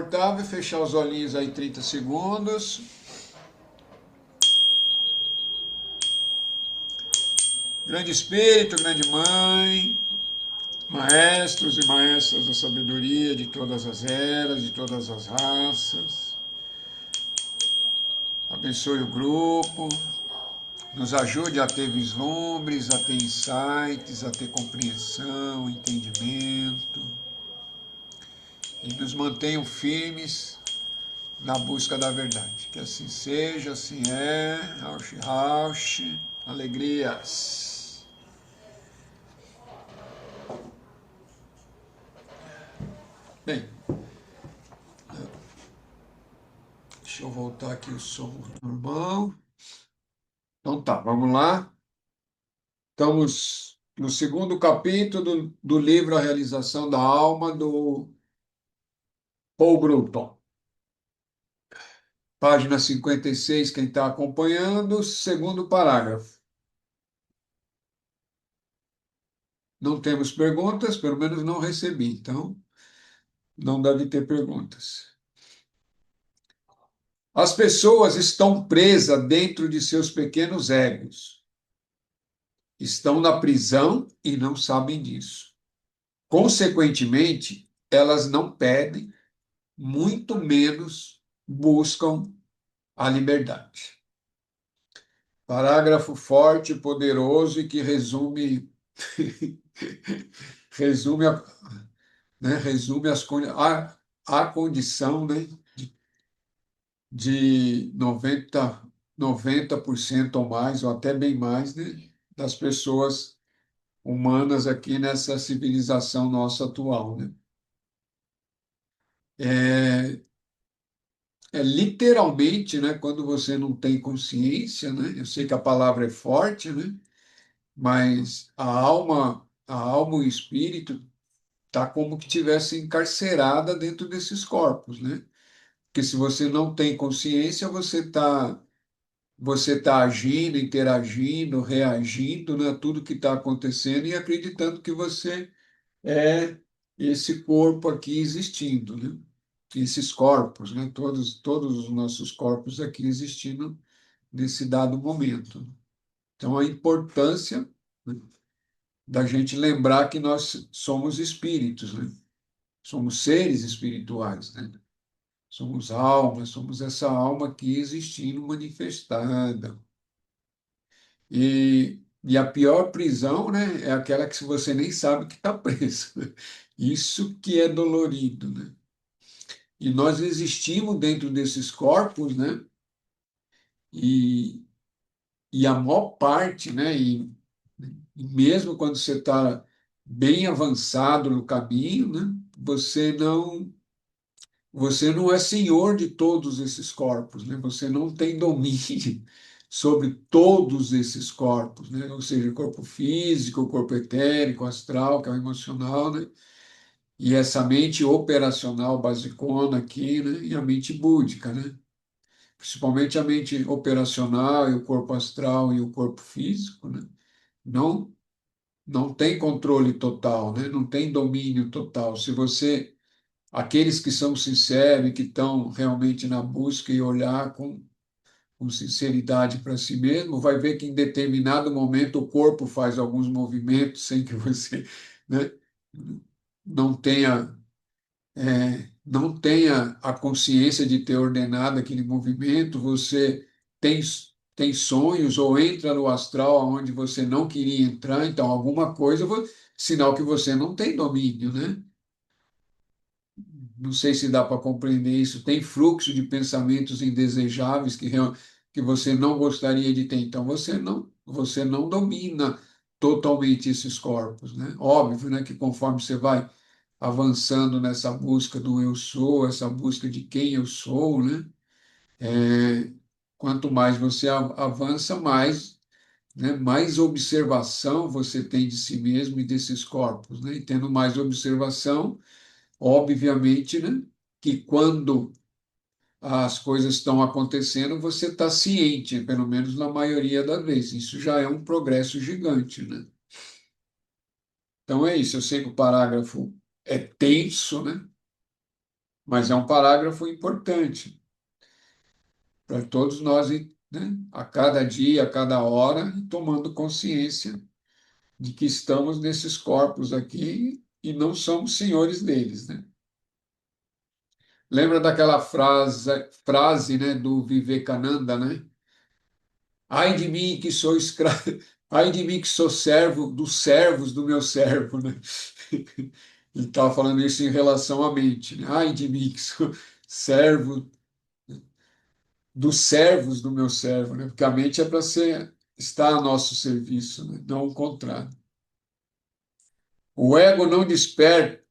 Confortável, fechar os olhinhos aí 30 segundos. Grande Espírito, grande Mãe, maestros e maestras da sabedoria de todas as eras, de todas as raças, abençoe o grupo, nos ajude a ter vislumbres, a ter insights, a ter compreensão, entendimento, e nos mantenham firmes na busca da verdade. Que assim seja, assim é. Rauch, rauch, alegrias. Bem, deixa eu voltar aqui o som normal. Então tá, vamos lá. Estamos no segundo capítulo do livro A Realização da Alma, do Paul Grudem. Página 56, quem está acompanhando, segundo parágrafo. Não temos perguntas, pelo menos não recebi, então não deve ter perguntas. As pessoas estão presas dentro de seus pequenos egos. Estão na prisão e não sabem disso. Consequentemente, elas não pedem, muito menos buscam a liberdade. Parágrafo forte, poderoso e que resume resume resume a condição, né, de 90% ou mais, ou até bem mais, né, das pessoas humanas aqui nessa civilização nossa atual, né? É, é literalmente, né, quando você não tem consciência, né? Eu sei que a palavra é forte, né? Mas a alma e o espírito tá como que tivesse encarcerada dentro desses corpos, né? Porque se você não tem consciência, você tá agindo, interagindo, reagindo, né, a tudo que está acontecendo e acreditando que você é esse corpo aqui existindo, né? Esses corpos, né? Todos os nossos corpos aqui existindo nesse dado momento. Então, a importância, né, da gente lembrar que nós somos espíritos, né? Somos seres espirituais, né? Somos almas, somos essa alma aqui existindo manifestada. E a pior prisão, né, é aquela que você nem sabe que está preso. Isso que é dolorido, né? E nós existimos dentro desses corpos, né? E, e a maior parte, né? E mesmo quando você está bem avançado no caminho, né? Você não é senhor de todos esses corpos, né? Você não tem domínio sobre todos esses corpos, né? Ou seja, o corpo físico, o corpo etérico, o astral, que é o emocional, né? E essa mente operacional basicona aqui, né? E a mente búdica, né? Principalmente a mente operacional e o corpo astral e o corpo físico, né? Não, não tem controle total, né? Não tem domínio total. Se você Aqueles que são sinceros e que estão realmente na busca e olhar com sinceridade para si mesmo, vai ver que em determinado momento o corpo faz alguns movimentos sem que você, né, não tenha, não tenha a consciência de ter ordenado aquele movimento, você tem, tem sonhos ou entra no astral onde você não queria entrar, então alguma coisa, sinal que você não tem domínio, né? Não sei se dá para compreender isso. Tem fluxo de pensamentos indesejáveis que você não gostaria de ter. Então, você não domina totalmente esses corpos, né? Óbvio, né, que conforme você vai avançando nessa busca do eu sou, essa busca de quem eu sou, né? É, quanto mais você avança, mais observação você tem de si mesmo e desses corpos, né? E tendo mais observação, obviamente, né, que quando as coisas estão acontecendo, você está ciente, pelo menos na maioria das vezes. Isso já é um progresso gigante, né? Então é isso. Eu sei que o parágrafo é tenso, né? Mas é um parágrafo importante para todos nós, né, a cada dia, a cada hora, tomando consciência de que estamos nesses corpos aqui e não somos senhores deles, né? Lembra daquela frase, né, do Vivekananda, né? Ai de mim que sou escravo, ai de mim que sou servo dos servos do meu servo, né? Ele estava falando isso em relação à mente, né? Ai de mim que sou servo dos servos do meu servo, né? Porque a mente é para ser estar a nosso serviço, né? Não o contrário. O ego não desperta,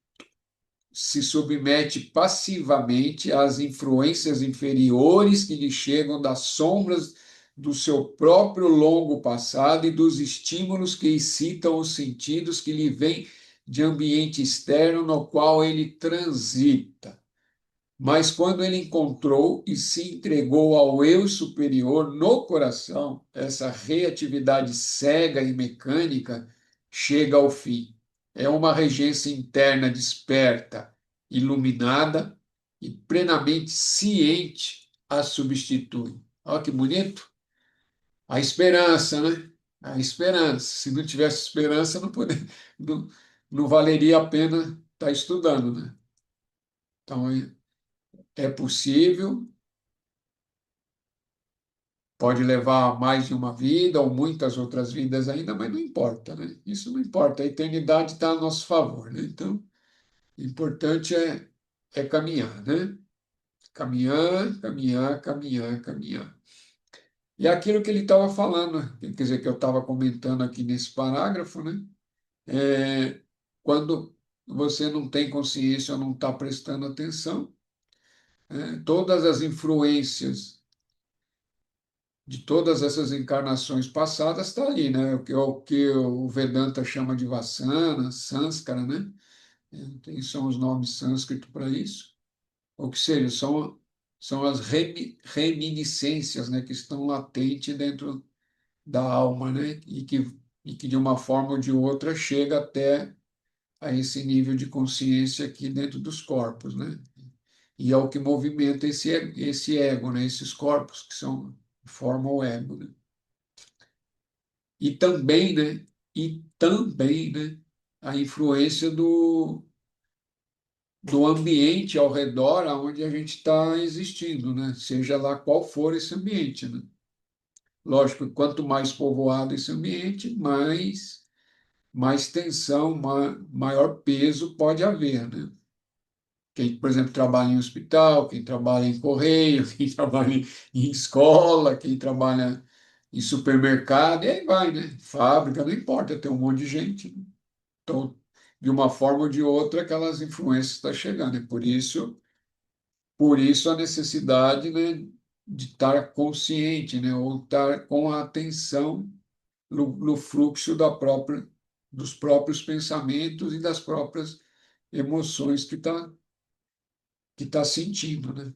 se submete passivamente às influências inferiores que lhe chegam das sombras do seu próprio longo passado e dos estímulos que excitam os sentidos que lhe vêm de ambiente externo no qual ele transita. Mas quando ele encontrou e se entregou ao eu superior no coração, essa reatividade cega e mecânica chega ao fim. É uma regência interna desperta, iluminada e plenamente ciente a substitui. Olha que bonito. A esperança, né? A esperança. Se não tivesse esperança, não, não valeria a pena estar estudando, né? Então, é possível. Pode levar mais de uma vida ou muitas outras vidas ainda, mas não importa, né? Isso não importa. A eternidade está a nosso favor, né? Então, o importante é caminhar, né? Caminhar, caminhar, caminhar, caminhar. E aquilo que ele estava falando, quer dizer, que eu estava comentando aqui nesse parágrafo, né? É, quando você não tem consciência ou não está prestando atenção, todas as influências de todas essas encarnações passadas está ali, né? O que o Vedanta chama de Vasana, Sânskara, né? São os nomes sânscritos para isso. Ou que seja, são as reminiscências, né, que estão latentes dentro da alma, né? E que de uma forma ou de outra chega até a esse nível de consciência aqui dentro dos corpos, né? E é o que movimenta esse ego, né? Esses corpos formam o ego, né? E também, né? E também, né? A influência do ambiente ao redor onde a gente está existindo, né? Seja lá qual for esse ambiente, né? Lógico, que quanto mais povoado esse ambiente, mais tensão, maior peso pode haver, né? Quem, por exemplo, trabalha em hospital, quem trabalha em correio, quem trabalha em escola, quem trabalha em supermercado, e aí vai, né? Fábrica, não importa, tem um monte de gente, né? Então, de uma forma ou de outra, aquelas influências estão chegando. E por isso a necessidade, né, de estar consciente, né, ou estar com a atenção no fluxo dos próprios pensamentos e das próprias emoções que tá sentindo, né?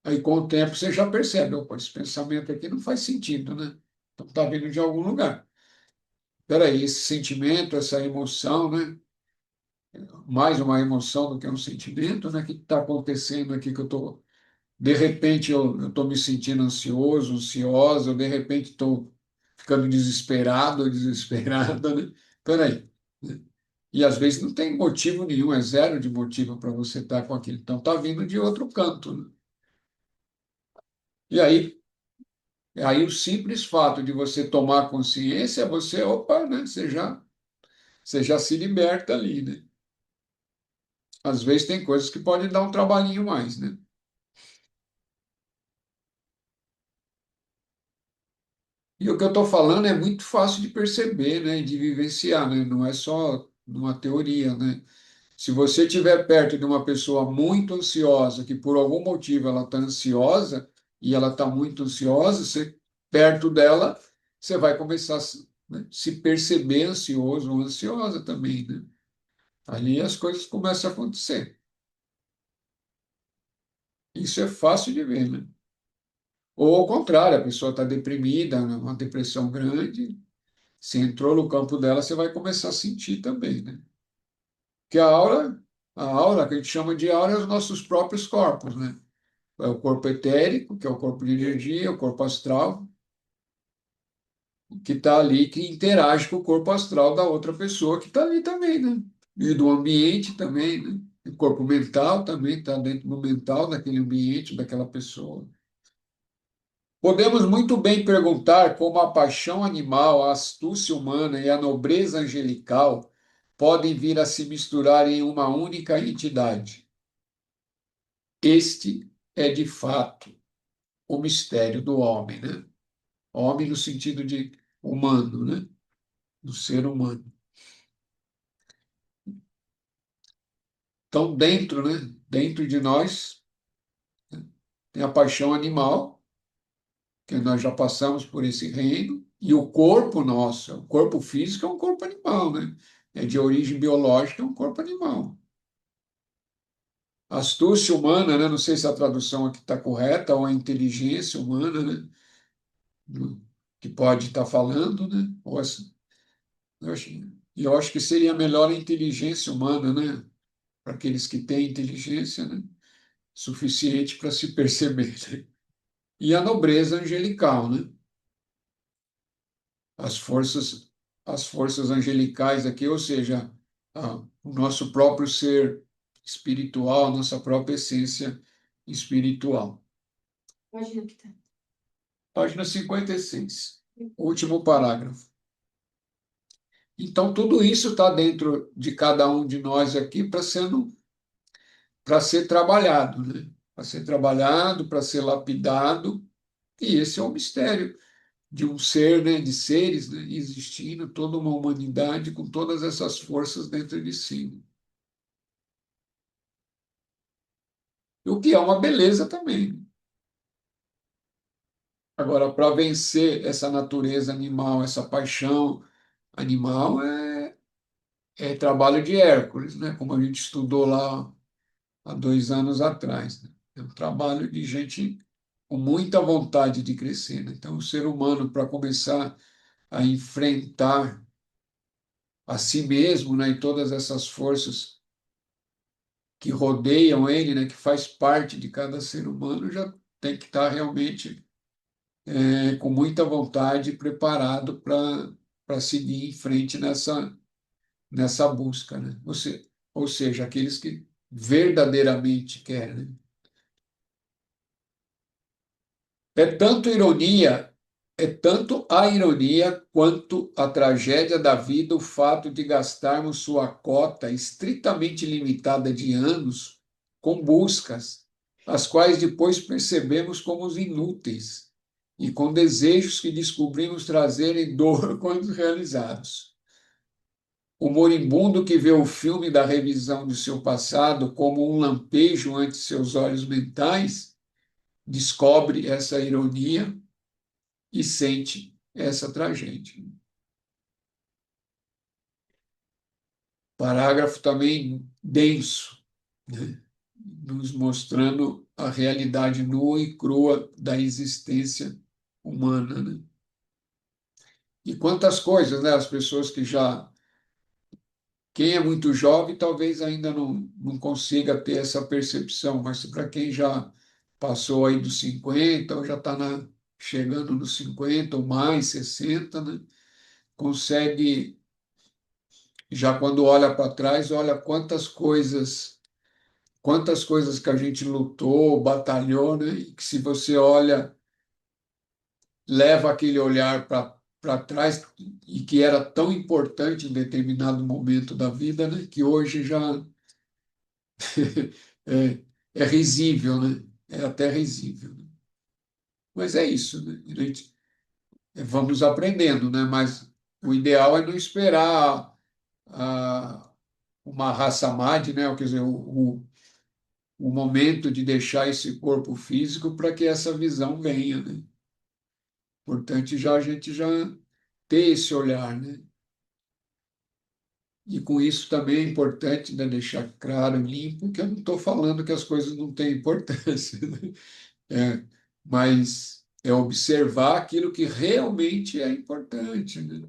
Aí, com o tempo, você já percebe, opa, esse pensamento aqui não faz sentido, né? Então, está vindo de algum lugar. Peraí, esse sentimento, essa emoção, né? Mais uma emoção do que um sentimento, né? O que está acontecendo aqui que eu estou. De repente, eu estou me sentindo ansioso, ansiosa, ou de repente estou ficando desesperado ou desesperada, né? Peraí, né? E às vezes não tem motivo nenhum, é zero de motivo para você estar com aquilo. Então, está vindo de outro canto, né? E aí o simples fato de você tomar consciência, você, opa, né? Você já se liberta ali, né? Às vezes tem coisas que podem dar um trabalhinho mais, né? E o que eu estou falando é muito fácil de perceber, né? E de vivenciar, né? Não é só numa teoria, né? Se você estiver perto de uma pessoa muito ansiosa, que por algum motivo ela está ansiosa, e ela está muito ansiosa, perto dela, você vai começar a né, se perceber ansioso ou ansiosa também, né? Ali as coisas começam a acontecer. Isso é fácil de ver, né? Ou ao contrário, a pessoa está deprimida, né, uma depressão grande, se entrou no campo dela, você vai começar a sentir também, né? Que a aura. A aura, que a gente chama de aura, é os nossos próprios corpos, né? É o corpo etérico, que é o corpo de energia, o corpo astral, que está ali, que interage com o corpo astral da outra pessoa que está ali também, né? E do ambiente também, né? O corpo mental também está dentro do mental daquele ambiente, daquela pessoa. Podemos muito bem perguntar como a paixão animal, a astúcia humana e a nobreza angelical podem vir a se misturar em uma única entidade. Este é, de fato, o mistério do homem, né? Homem no sentido de humano, né? Do ser humano. Então, dentro, né? Dentro de nós, né, tem a paixão animal, que nós já passamos por esse reino, e o corpo nosso, o corpo físico é um corpo animal, né? É de origem biológica, é um corpo animal. A astúcia humana, né? Não sei se a tradução aqui está correta, ou a inteligência humana, né? Que pode estar falando, né? Ou eu acho, eu acho que seria melhor a inteligência humana, né? Para aqueles que têm inteligência, né? Suficiente para se perceber, né? E a nobreza angelical, né? As forças, as forças angelicais aqui, ou seja, o nosso próprio ser espiritual, nossa própria essência espiritual. Imagina que tá. Página 56, último parágrafo. Então, tudo isso está dentro de cada um de nós aqui para ser trabalhado, né? Para ser trabalhado, para ser lapidado, e esse é o mistério de um ser, né, de seres, né, existindo, toda uma humanidade com todas essas forças dentro de si. O que é uma beleza também. Agora, para vencer essa natureza animal, essa paixão animal, é trabalho de Hércules, né? Como a gente estudou lá há 2 anos atrás, né? É um trabalho de gente com muita vontade de crescer, né? Então, o ser humano, para começar a enfrentar a si mesmo, né, e todas essas forças que rodeiam ele, né, que faz parte de cada ser humano, já tem que estar realmente com muita vontade e preparado para seguir em frente nessa busca, né? Ou seja, aqueles que verdadeiramente querem, né? É tanto ironia, é tanto a ironia quanto a tragédia da vida o fato de gastarmos sua cota estritamente limitada de anos com buscas, as quais depois percebemos como inúteis, e com desejos que descobrimos trazerem dor quando realizados. O moribundo que vê o filme da revisão de seu passado como um lampejo ante seus olhos mentais descobre essa ironia e sente essa tragédia. Parágrafo também denso, né? Nos mostrando a realidade nua e crua da existência humana, né? E quantas coisas, né? As pessoas que já. Quem é muito jovem talvez ainda não consiga ter essa percepção, mas para quem já passou aí dos 50, ou já está chegando nos 50 ou mais, 60, né? Consegue já quando olha para trás, olha quantas coisas que a gente lutou, batalhou, né? E que se você olha, leva aquele olhar para trás e que era tão importante em determinado momento da vida, né? Que hoje já é risível, né? É até risível. Mas é isso, né? A gente, vamos aprendendo, né? Mas o ideal é não esperar uma raça mad, né? Quer dizer, o momento de deixar esse corpo físico para que essa visão venha, né? Importante já a gente já ter esse olhar, né? E com isso também é importante, né, deixar claro e limpo que eu não estou falando que as coisas não têm importância, né? É, mas é observar aquilo que realmente é importante, né?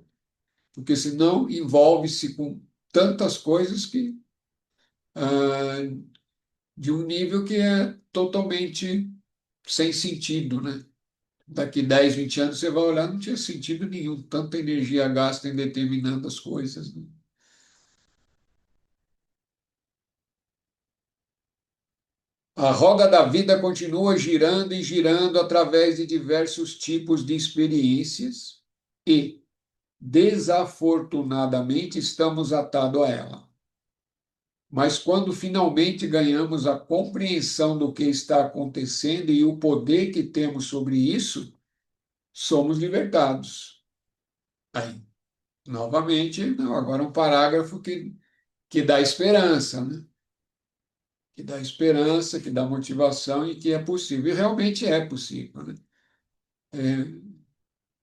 Porque senão envolve-se com tantas coisas que ah, de um nível que é totalmente sem sentido, né? Daqui 10, 20 anos você vai olhar, não tinha sentido nenhum, tanta energia gasta em determinadas coisas, né? A roda da vida continua girando e girando através de diversos tipos de experiências e, desafortunadamente, estamos atados a ela. Mas quando finalmente ganhamos a compreensão do que está acontecendo e o poder que temos sobre isso, somos libertados. Aí, novamente, não, agora um parágrafo que dá esperança, né? Que dá esperança, que dá motivação e que é possível. E realmente é possível, né?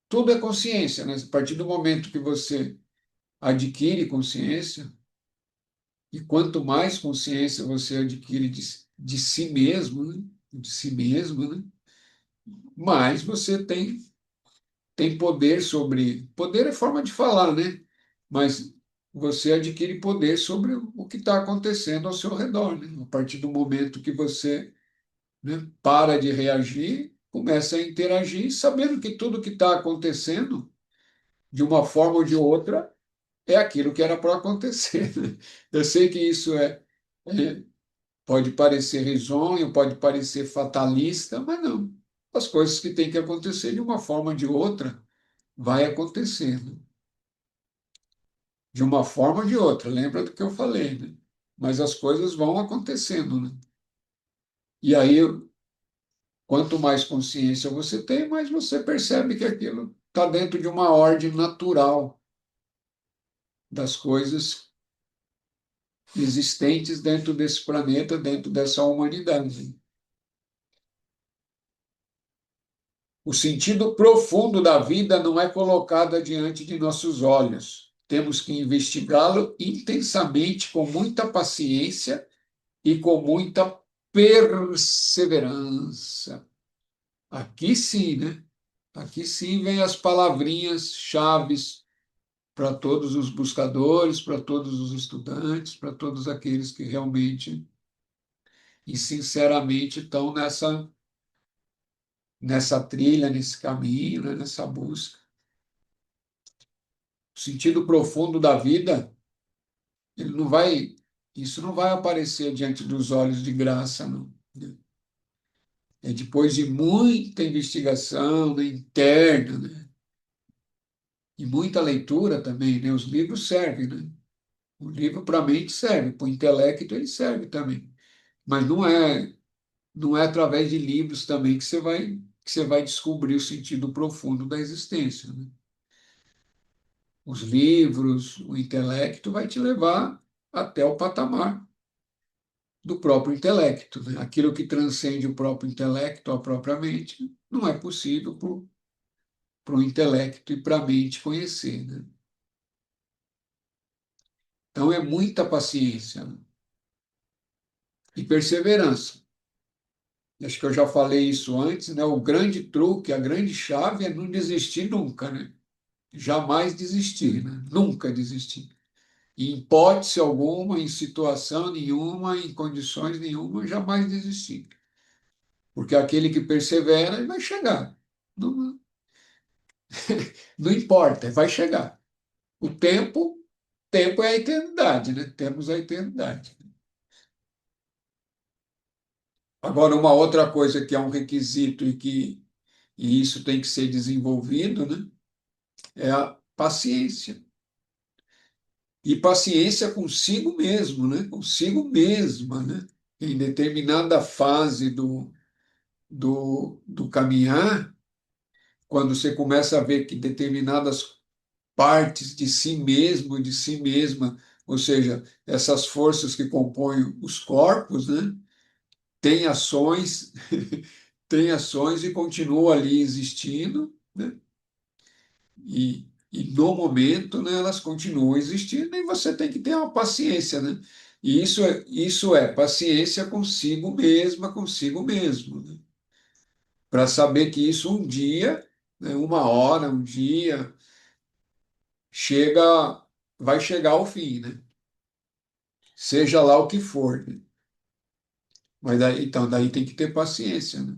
Tudo é consciência, né? A partir do momento que você adquire consciência, e quanto mais consciência você adquire de si mesmo, né? De si mesmo, né? Mais você tem poder sobre. Poder é forma de falar, né? Mas você adquire poder sobre o que está acontecendo ao seu redor, né? A partir do momento que você, né, para de reagir, começa a interagir, sabendo que tudo que está acontecendo, de uma forma ou de outra, é aquilo que era para acontecer, né? Eu sei que isso pode parecer risonho, pode parecer fatalista, mas não. As coisas que têm que acontecer de uma forma ou de outra, vai acontecendo. De uma forma ou de outra, lembra do que eu falei, né? Mas as coisas vão acontecendo, né? E aí, quanto mais consciência você tem, mais você percebe que aquilo está dentro de uma ordem natural das coisas existentes dentro desse planeta, dentro dessa humanidade. O sentido profundo da vida não é colocado diante de nossos olhos. Temos que investigá-lo intensamente, com muita paciência e com muita perseverança. Aqui sim, né? Aqui sim vem as palavrinhas chaves para todos os buscadores, para todos os estudantes, para todos aqueles que realmente e sinceramente estão nessa trilha, nesse caminho, né? Nessa busca. O sentido profundo da vida, ele não vai, isso não vai aparecer diante dos olhos de graça, não. É depois de muita investigação, né, interna, né, e muita leitura também, né? Os livros servem, né? O livro para a mente serve, para o intelecto ele serve também. Mas não é através de livros também que você vai descobrir o sentido profundo da existência, né? Os livros, o intelecto vai te levar até o patamar do próprio intelecto, né? Aquilo que transcende o próprio intelecto, a própria mente, não é possível para o intelecto e para a mente conhecer, né? Então é muita paciência, né, e perseverança. Acho que eu já falei isso antes, né? O grande truque, a grande chave é não desistir nunca, né? Jamais desistir, né? Nunca desistir. Em hipótese alguma, em situação nenhuma, em condições nenhuma, jamais desistir. Porque aquele que persevera, ele vai chegar. Não, não importa, vai chegar. O tempo é a eternidade, né? Temos a eternidade. Agora, uma outra coisa que é um requisito e isso tem que ser desenvolvido, né? É a paciência. E paciência consigo mesmo, né? Consigo mesma, né? Em determinada fase do caminhar, quando você começa a ver que determinadas partes de si mesmo, de si mesma, ou seja, essas forças que compõem os corpos, né? Têm ações, têm ações e continuam ali existindo, né? E no momento, né, elas continuam existindo e você tem que ter uma paciência, né? E isso é paciência consigo mesmo, né? Para saber que isso um dia, né, uma hora, um dia, chega, vai chegar ao fim, né? seja lá o que for, né? Mas daí, então, daí tem que ter paciência, né?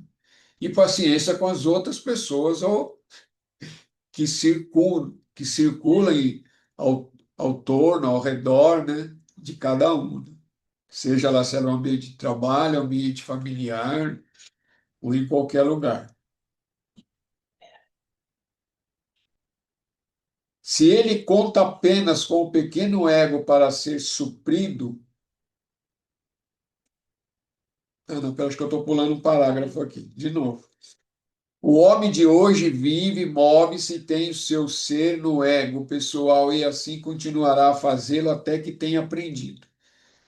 E paciência com as outras pessoas ou que circulam ao torno, ao redor, né, de cada um, né? Seja lá se é no ambiente de trabalho, ambiente familiar ou em qualquer lugar. Se ele conta apenas com o pequeno ego para ser suprido, não, pera, acho que eu estou pulando um parágrafo aqui, de novo. O homem de hoje vive, move-se e tem o seu ser no ego pessoal e assim continuará a fazê-lo até que tenha aprendido,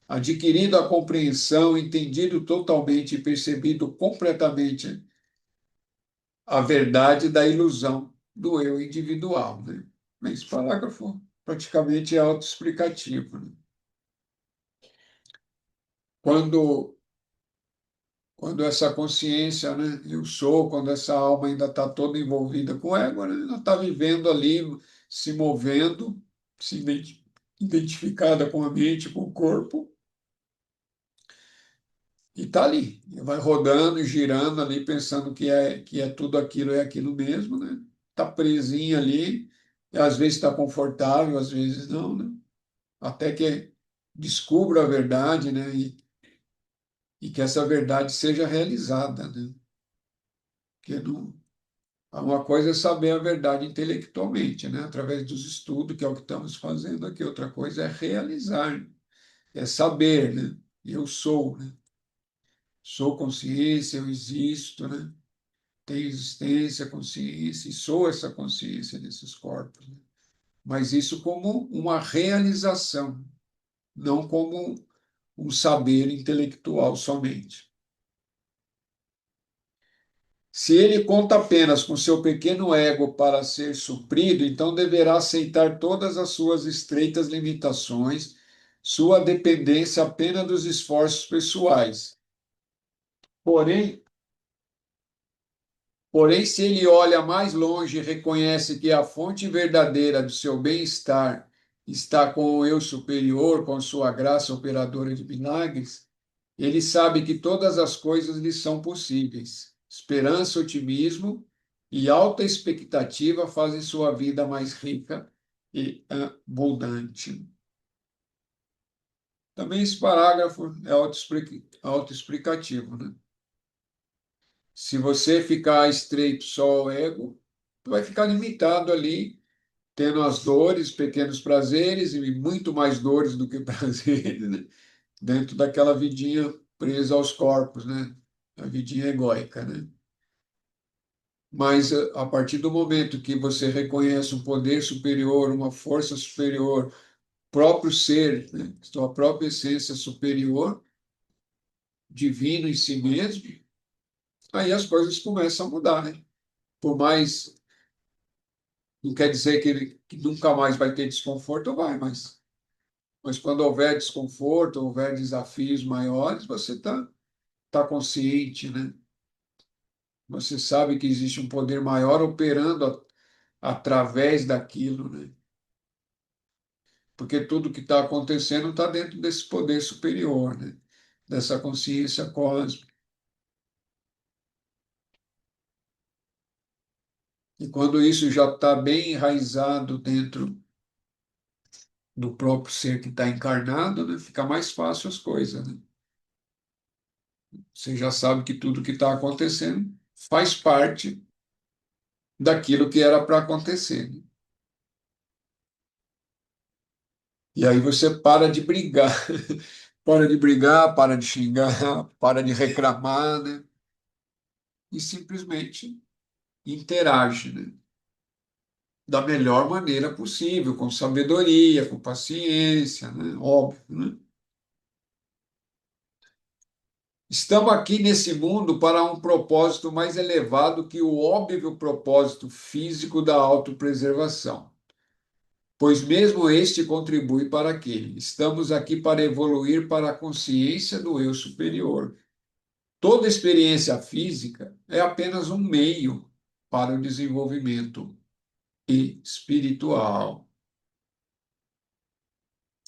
adquirido a compreensão, entendido totalmente e percebido completamente a verdade da ilusão do eu individual, né? Esse parágrafo praticamente é autoexplicativo, né? Quando, quando essa consciência, né, eu sou, quando essa alma ainda está toda envolvida com o ego, né, ela está vivendo ali, se movendo, se identificada com a mente, com o corpo, e está ali, vai rodando e girando ali, pensando que é tudo aquilo, é aquilo mesmo, né? Está presinha ali, e às vezes está confortável, às vezes não, né? Até que descubra a verdade, né? E que essa verdade seja realizada, né? Porque não, uma coisa é saber a verdade intelectualmente, né? Através dos estudos, que é o que estamos fazendo aqui. Outra coisa é realizar, é saber, né? Eu sou, né? Sou consciência, eu existo, né? Tenho existência, consciência, e sou essa consciência desses corpos, né? Mas isso como uma realização, não como um saber intelectual somente. Se ele conta apenas com seu pequeno ego para ser suprido, então deverá aceitar todas as suas estreitas limitações, sua dependência apenas dos esforços pessoais. Porém, Porém, se ele olha mais longe e reconhece que a fonte verdadeira do seu bem-estar está com o eu superior, com sua graça operadora de milagres, ele sabe que todas as coisas lhe são possíveis. Esperança, otimismo e alta expectativa fazem sua vida mais rica e abundante. Também esse parágrafo é autoexplicativo, né? Se você ficar estreito só ao ego, vai ficar limitado ali, tendo as dores, pequenos prazeres e muito mais dores do que prazeres, né? Dentro daquela vidinha presa aos corpos, né? A vidinha egóica, né? Mas a partir do momento que você reconhece um poder superior, uma força superior, próprio ser, né? Sua própria essência superior, divino em si mesmo, aí as coisas começam a mudar, né? Por mais, não quer dizer que nunca mais vai ter desconforto, vai, mas quando houver desconforto, houver desafios maiores, você tá consciente, né? Você sabe que existe um poder maior operando através daquilo, né? Porque tudo que está acontecendo está dentro desse poder superior, né? Dessa consciência cósmica. E quando isso já está bem enraizado dentro do próprio ser que está encarnado, né? Fica mais fácil as coisas, né? Você já sabe que tudo que está acontecendo faz parte daquilo que era para acontecer, né? E aí você para de brigar, para de brigar, para de xingar, para de reclamar, né? E simplesmente interage, né? Da melhor maneira possível, com sabedoria, com paciência, né? Óbvio, né? Estamos aqui nesse mundo para um propósito mais elevado que o óbvio propósito físico da autopreservação, pois mesmo este contribui para aquele. Estamos aqui para evoluir para a consciência do eu superior. Toda experiência física é apenas um meio para o desenvolvimento espiritual.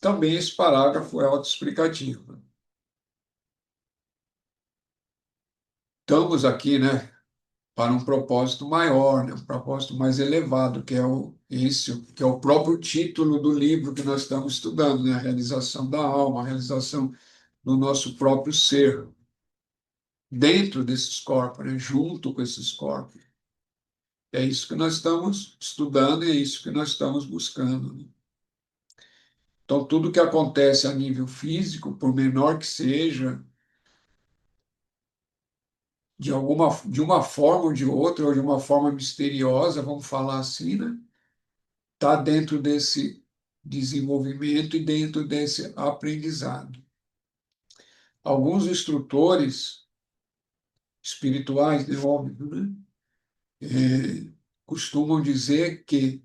também esse parágrafo é autoexplicativo. Estamos aqui, né, para um propósito maior, né, um propósito mais elevado, que é esse, que é o próprio título do livro que nós estamos estudando, né, a realização da alma, a realização do nosso próprio ser, dentro desses corpos, né, junto com esses corpos. É isso que nós estamos estudando e é isso que nós estamos buscando, né? Então, tudo que acontece a nível físico, por menor que seja, de uma forma ou de outra, ou de uma forma misteriosa, vamos falar assim, né? Está dentro desse desenvolvimento e dentro desse aprendizado. Alguns instrutores espirituais, né, óbvio, né? Costumam dizer que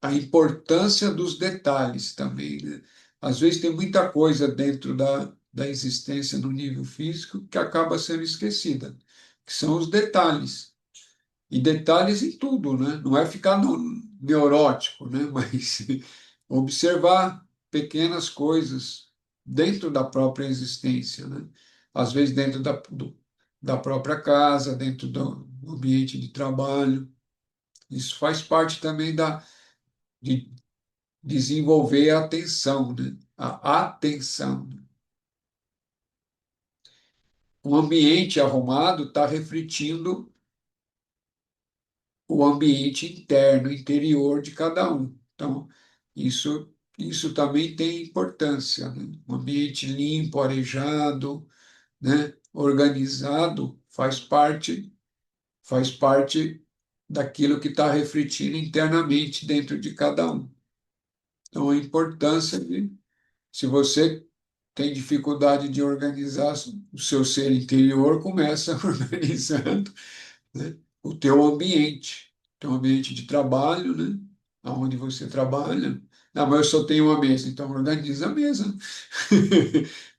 a importância dos detalhes também, né? Às vezes tem muita coisa dentro da existência no nível físico que acaba sendo esquecida, que são os detalhes. E detalhes em tudo, né? Não é ficar neurótico, né? Mas observar pequenas coisas dentro da própria existência, né? Às vezes dentro da própria casa, dentro do ambiente de trabalho. Isso faz parte também de desenvolver a atenção, né? A atenção. Um ambiente arrumado está refletindo o ambiente interno, interior de cada um. Então, isso também tem importância, né? Um ambiente limpo, arejado, né? Organizado, faz parte daquilo que está refletindo internamente dentro de cada um. Então, a importância de, se você tem dificuldade de organizar o seu ser interior, começa organizando, né, o teu ambiente de trabalho, né, aonde você trabalha. Não, mas eu só tenho uma mesa, então organiza a mesa.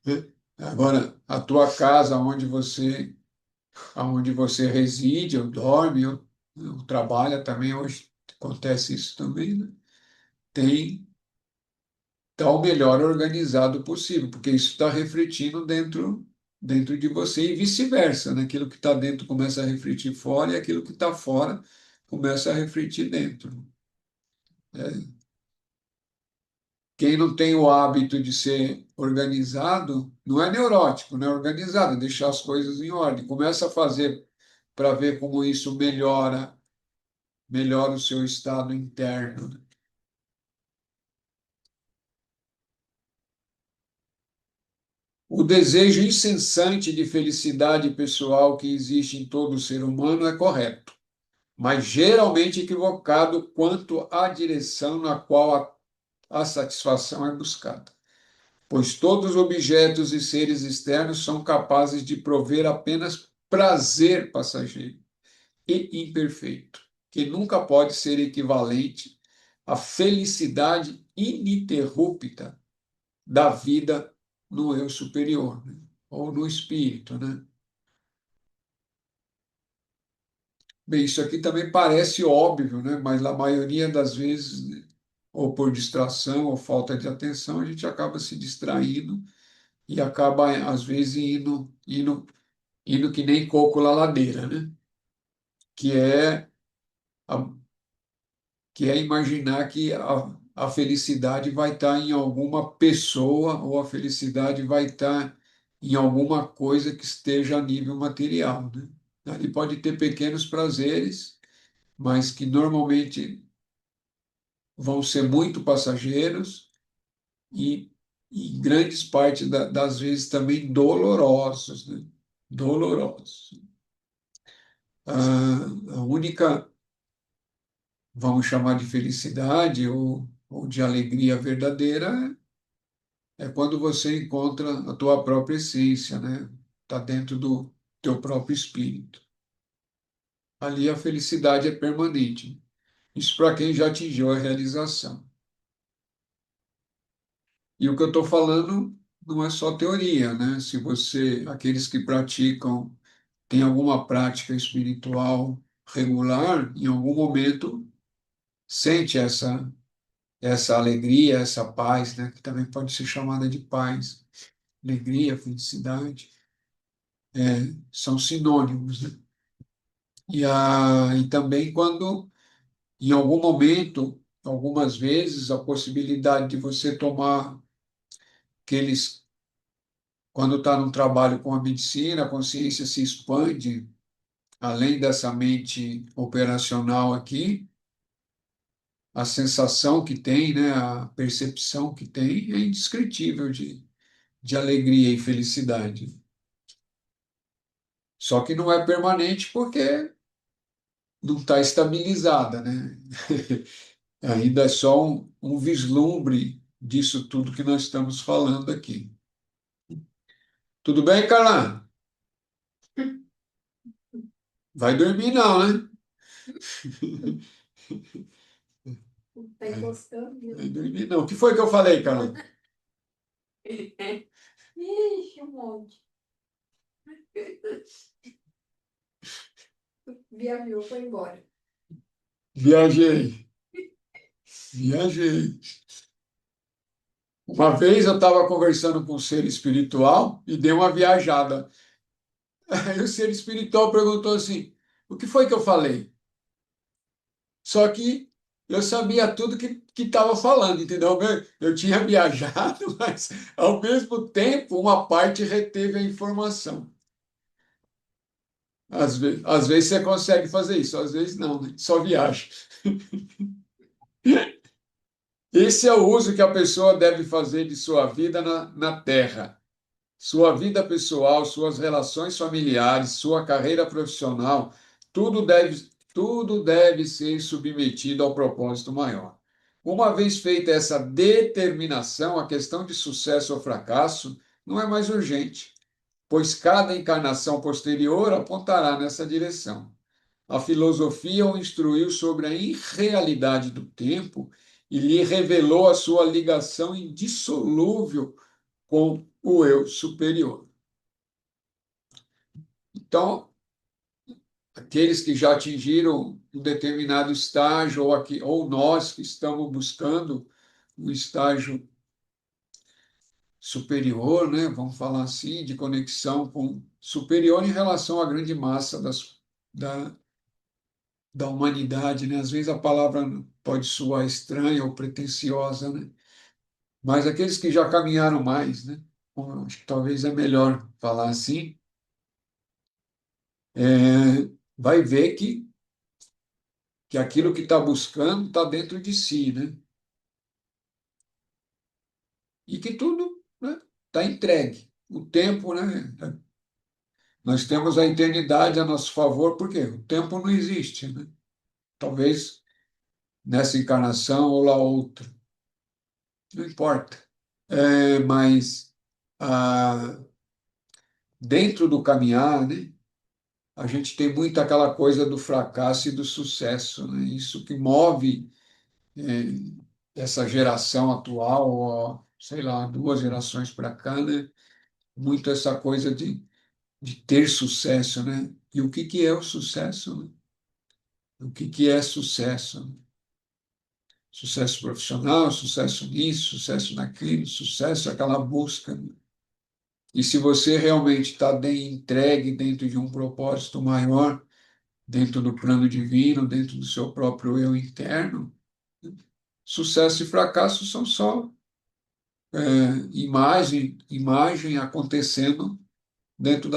Né? Agora, a tua casa, aonde você reside, ou dorme, ou trabalha também, hoje acontece isso também, né? Tem Está o melhor organizado possível, porque isso está refletindo dentro de você e vice-versa, né? Aquilo que está dentro começa a refletir fora e aquilo que está fora começa a refletir dentro. É, quem não tem o hábito de ser organizado, não é neurótico, não é organizado, é deixar as coisas em ordem. Começa a fazer para ver como isso melhora o seu estado interno, né? O desejo incessante de felicidade pessoal que existe em todo ser humano é correto, mas geralmente equivocado quanto à direção na qual a satisfação é buscada. Pois todos os objetos e seres externos são capazes de prover apenas prazer passageiro e imperfeito, que nunca pode ser equivalente à felicidade ininterrupta da vida no eu superior, né? Ou no espírito, né? Bem, isso aqui também parece óbvio, né? Mas a maioria das vezes, né, ou por distração ou falta de atenção, a gente acaba se distraindo e acaba, às vezes, indo que nem coco na ladeira, né? Que é, a- que é imaginar que a felicidade vai estar em alguma pessoa ou a felicidade vai estar em alguma coisa que esteja a nível material, né? Ali pode ter pequenos prazeres, mas que normalmente vão ser muito passageiros e, em grandes partes das vezes também dolorosos, né? Dolorosos. A única, vamos chamar de felicidade ou de alegria verdadeira é quando você encontra a tua própria essência, né? Está dentro do teu próprio espírito. Ali a felicidade é permanente. Isso para quem já atingiu a realização. E o que eu estou falando não é só teoria, né? Se você, aqueles que praticam, têm alguma prática espiritual regular, em algum momento sente essa alegria, essa paz, né, que também pode ser chamada de paz, alegria, felicidade, são sinônimos, né? E também quando, em algum momento, algumas vezes, a possibilidade de você tomar aqueles, quando está num trabalho com a medicina, a consciência se expande além dessa mente operacional aqui, a sensação que tem, né, a percepção que tem é indescritível de alegria e felicidade. Só que não é permanente porque não está estabilizada, né? Ainda é só um vislumbre disso tudo que nós estamos falando aqui. Tudo bem, Carla? Vai dormir não, né? Tá encostando, Vai viu? dormir não. O que foi que eu falei, Carla? Ixi, um monte. Viajou, foi embora. Viajei, viajei. Uma vez eu estava conversando com um ser espiritual e dei uma viajada. Aí o ser espiritual perguntou assim: o que foi que eu falei? Só que eu sabia tudo que estava falando, entendeu? Eu tinha viajado, mas ao mesmo tempo uma parte reteve a informação. Às vezes você consegue fazer isso, às vezes não, né? Só viaja. Esse é o uso que a pessoa deve fazer de sua vida na Terra. Sua vida pessoal, suas relações familiares, sua carreira profissional, tudo deve ser submetido ao propósito maior. Uma vez feita essa determinação, a questão de sucesso ou fracasso não é mais urgente, pois cada encarnação posterior apontará nessa direção. A filosofia o instruiu sobre a irrealidade do tempo e lhe revelou a sua ligação indissolúvel com o eu superior. Então, aqueles que já atingiram um determinado estágio, ou nós que estamos buscando um estágio superior, né, vamos falar assim, de conexão com superior em relação à grande massa da, da humanidade, né? Às vezes a palavra pode soar estranha ou pretensiosa, né? Mas aqueles que já caminharam mais, né? Bom, acho que talvez é melhor falar assim, vai ver que aquilo que está buscando está dentro de si, né? E que tudo, né, está entregue. O tempo, né? Nós temos a eternidade a nosso favor, porque o tempo não existe, né? Talvez nessa encarnação ou lá outra, não importa. Mas dentro do caminhar, né, a gente tem muito aquela coisa do fracasso e do sucesso, né? Isso que move essa geração atual, ó, sei lá, 2 gerações para cá, né? Muito essa coisa de ter sucesso, né? E o que que é o sucesso, né? O que que é sucesso? Sucesso profissional, sucesso nisso, sucesso naquilo, sucesso é aquela busca, né? E se você realmente está entregue dentro de um propósito maior, dentro do plano divino, dentro do seu próprio eu interno, sucesso e fracasso são só imagem acontecendo dentro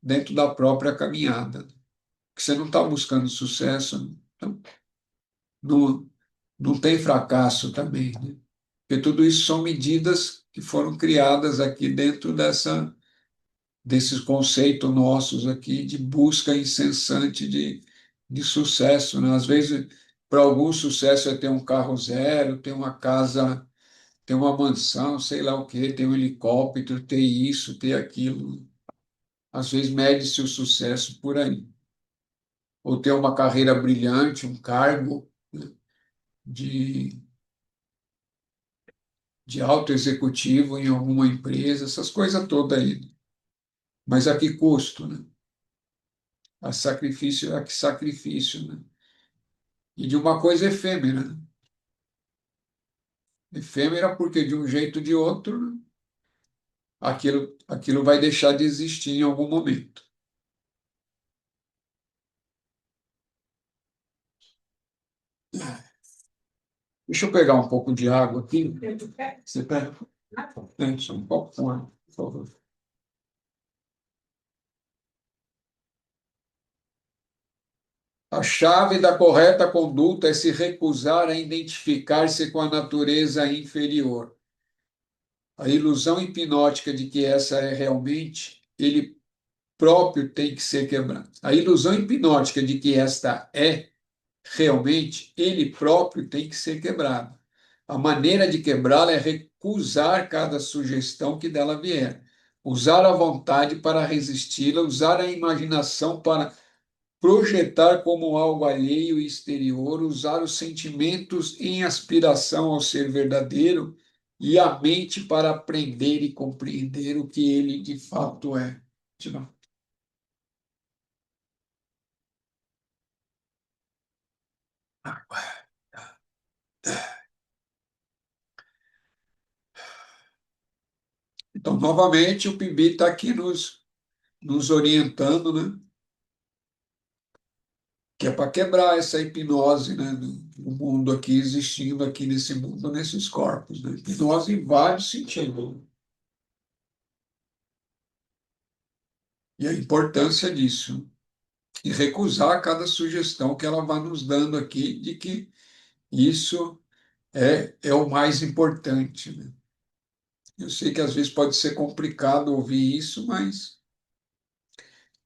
dentro da própria caminhada. Que você não está buscando sucesso, então não, não tem fracasso também, né? Porque tudo isso são medidas que foram criadas aqui dentro desses conceitos nossos aqui de busca incessante de sucesso, né? Às vezes, para alguns, sucesso é ter um carro zero, ter uma casa, ter uma mansão, sei lá o quê, ter um helicóptero, ter isso, ter aquilo. Às vezes mede-se o sucesso por aí. Ou ter uma carreira brilhante, um cargo, né, de, de alto executivo em alguma empresa, essas coisas todas aí. Mas a que custo, né? A que sacrifício, né? E de uma coisa efêmera, né? Efêmera porque, de um jeito ou de outro, né, aquilo vai deixar de existir em algum momento. Deixa eu pegar um pouco de água aqui. Você pega? Só um pouco com água, por favor. A chave da correta conduta é se recusar a identificar-se com a natureza inferior. A ilusão hipnótica de que essa é realmente, ele próprio tem que ser quebrada. A ilusão hipnótica de que esta é realmente, ele próprio tem que ser quebrado. A maneira de quebrá-la é recusar cada sugestão que dela vier, usar a vontade para resisti-la, usar a imaginação para projetar como algo alheio e exterior, usar os sentimentos em aspiração ao ser verdadeiro e a mente para aprender e compreender o que ele de fato é. Então, novamente, o PIB está aqui nos orientando, né? Que é para quebrar essa hipnose, né? Do mundo aqui, existindo aqui nesse mundo, nesses corpos. Né? Hipnose em vários sentidos. E a importância disso. E recusar cada sugestão que ela vai nos dando aqui de que isso é o mais importante. Né? Eu sei que às vezes pode ser complicado ouvir isso, mas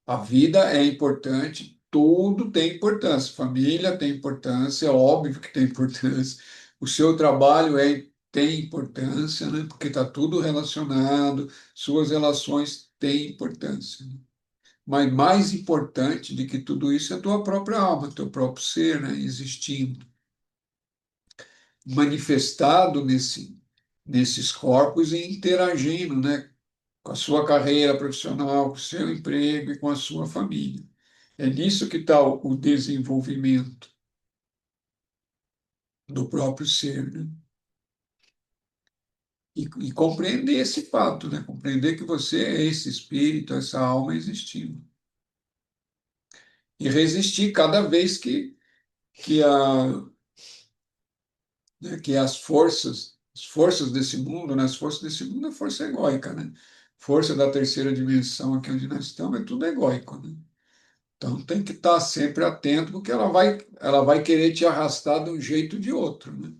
a vida é importante, tudo tem importância. Família tem importância, é óbvio que tem importância. O seu trabalho tem importância, né? Porque está tudo relacionado, suas relações têm importância. Né? Mas mais importante do que tudo isso é a tua própria alma, teu próprio ser, né? Existindo, manifestado nesses corpos e interagindo, né? Com a sua carreira profissional, com o seu emprego e com a sua família. É nisso que está o desenvolvimento do próprio ser, né? E compreender esse fato, né? Compreender que você é esse espírito, essa alma existindo. E resistir cada vez que, a, né, que as forças desse mundo, né? As forças desse mundo é força egóica, né? Força da terceira dimensão aqui onde nós estamos é tudo egóico, né? Então tem que estar sempre atento, porque ela vai querer te arrastar de um jeito ou de outro, né?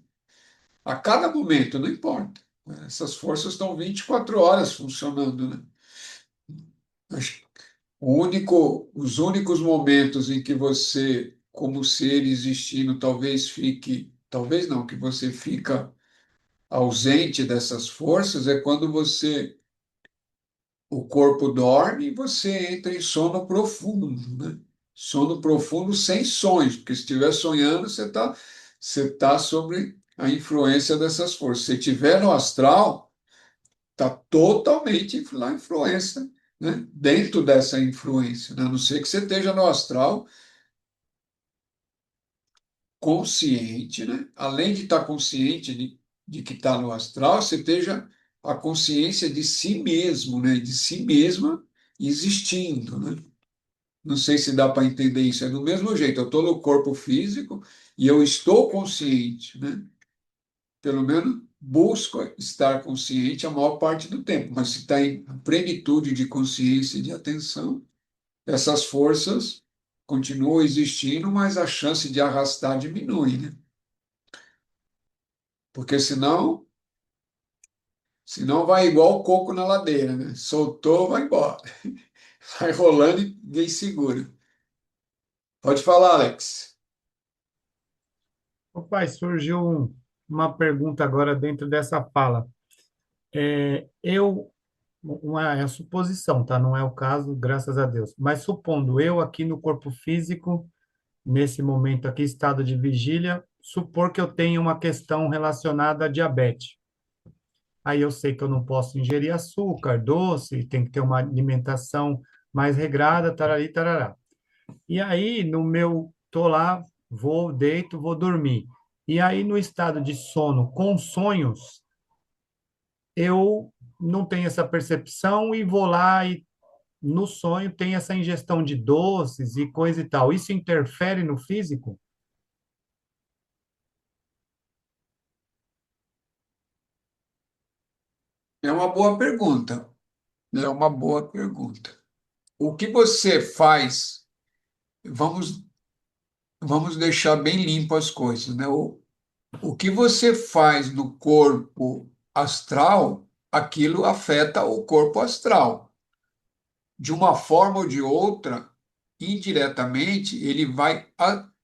A cada momento, não importa. Essas forças estão 24 horas funcionando, né? Os únicos momentos em que você, como ser existindo, talvez fique, talvez não, que você fica ausente dessas forças é quando o corpo dorme e você entra em sono profundo, né? Sono profundo sem sonhos, porque se estiver sonhando, você tá sobre a influência dessas forças. Se estiver no astral, está totalmente na influência, né? Dentro dessa influência, né? A não ser que você esteja no astral consciente, né? Além de estar consciente de que está no astral, você esteja a consciência de si mesmo, né? De si mesma existindo, né? Não sei se dá para entender isso. É do mesmo jeito, eu estou no corpo físico e eu estou consciente, né? Pelo menos busco estar consciente a maior parte do tempo, mas se está em plenitude de consciência e de atenção, essas forças continuam existindo, mas a chance de arrastar diminui, né? Porque senão vai igual o coco na ladeira, né? Soltou, vai embora. Vai rolando e ninguém segura. Pode falar, Alex. Pai, surgiu uma pergunta agora dentro dessa fala. É a suposição, tá? Não é o caso, graças a Deus. Mas supondo eu aqui no corpo físico, nesse momento aqui, estado de vigília, supor que eu tenho uma questão relacionada a diabetes. Aí eu sei que eu não posso ingerir açúcar, doce, tem que ter uma alimentação mais regrada, tarari, tarará. E aí, no meu, tô lá, vou, deito, vou dormir. E aí, no estado de sono com sonhos, eu não tenho essa percepção e vou lá e no sonho tem essa ingestão de doces e coisa e tal. Isso interfere no físico? É uma boa pergunta. É uma boa pergunta. O que você faz? Vamos, vamos deixar bem limpo as coisas, né? O que você faz no corpo astral, aquilo afeta o corpo astral. De uma forma ou de outra, indiretamente, ele vai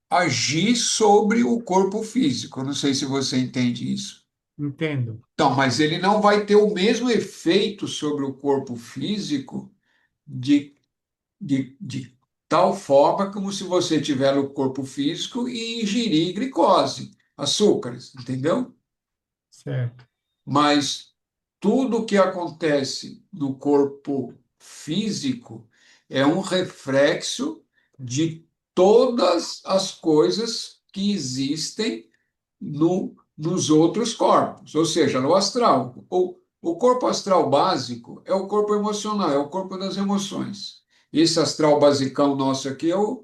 agir sobre o corpo físico. Não sei se você entende isso. Entendo. Então, mas ele não vai ter o mesmo efeito sobre o corpo físico de, de tal forma como se você tiver no corpo físico e ingerir glicose, açúcares, entendeu? Certo. Mas tudo que acontece no corpo físico é um reflexo de todas as coisas que existem nos outros corpos, ou seja, no astral. O corpo astral básico é o corpo emocional, é o corpo das emoções. Esse astral basicão nosso aqui é o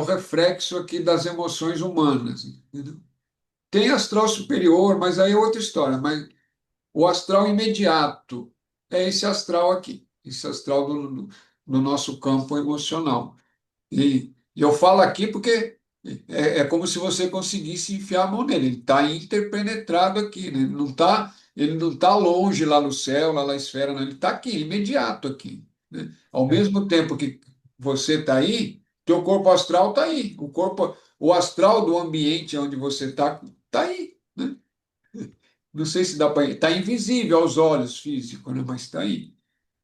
reflexo aqui das emoções humanas, entendeu? Tem astral superior, mas aí é outra história. Mas o astral imediato é esse astral aqui, esse astral do nosso campo emocional. E eu falo aqui porque é como se você conseguisse enfiar a mão nele. Ele está interpenetrado aqui, né? Ele não tá longe lá no céu, lá na esfera, não. Ele está aqui, imediato aqui, né? Ao Certo. mesmo tempo que você está aí, teu corpo astral está aí. O astral do ambiente onde você está aí, né? Não sei se dá para. Está invisível aos olhos físicos, né? Mas está aí.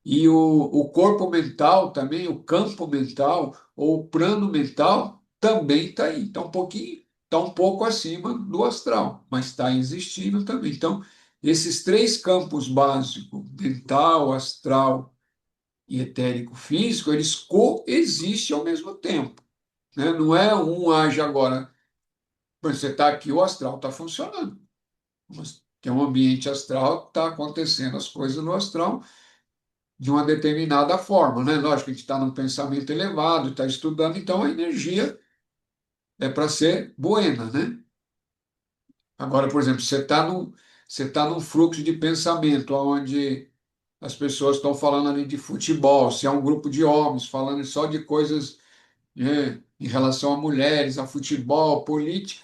E o corpo mental também, o campo mental, ou o plano mental, também está aí. Está um pouco acima do astral, mas está existindo também. Então, esses três campos básicos, mental, astral e etérico físico, eles coexistem ao mesmo tempo, né? Não é um age agora. Por exemplo, você está aqui, o astral está funcionando. Mas tem um ambiente astral, está acontecendo as coisas no astral de uma determinada forma, né? Lógico que a gente está num pensamento elevado, está estudando, então a energia é para ser buena, né? Agora, por exemplo, você tá num fluxo de pensamento onde as pessoas estão falando ali de futebol, se é um grupo de homens falando só de coisas, né, em relação a mulheres, a futebol, política,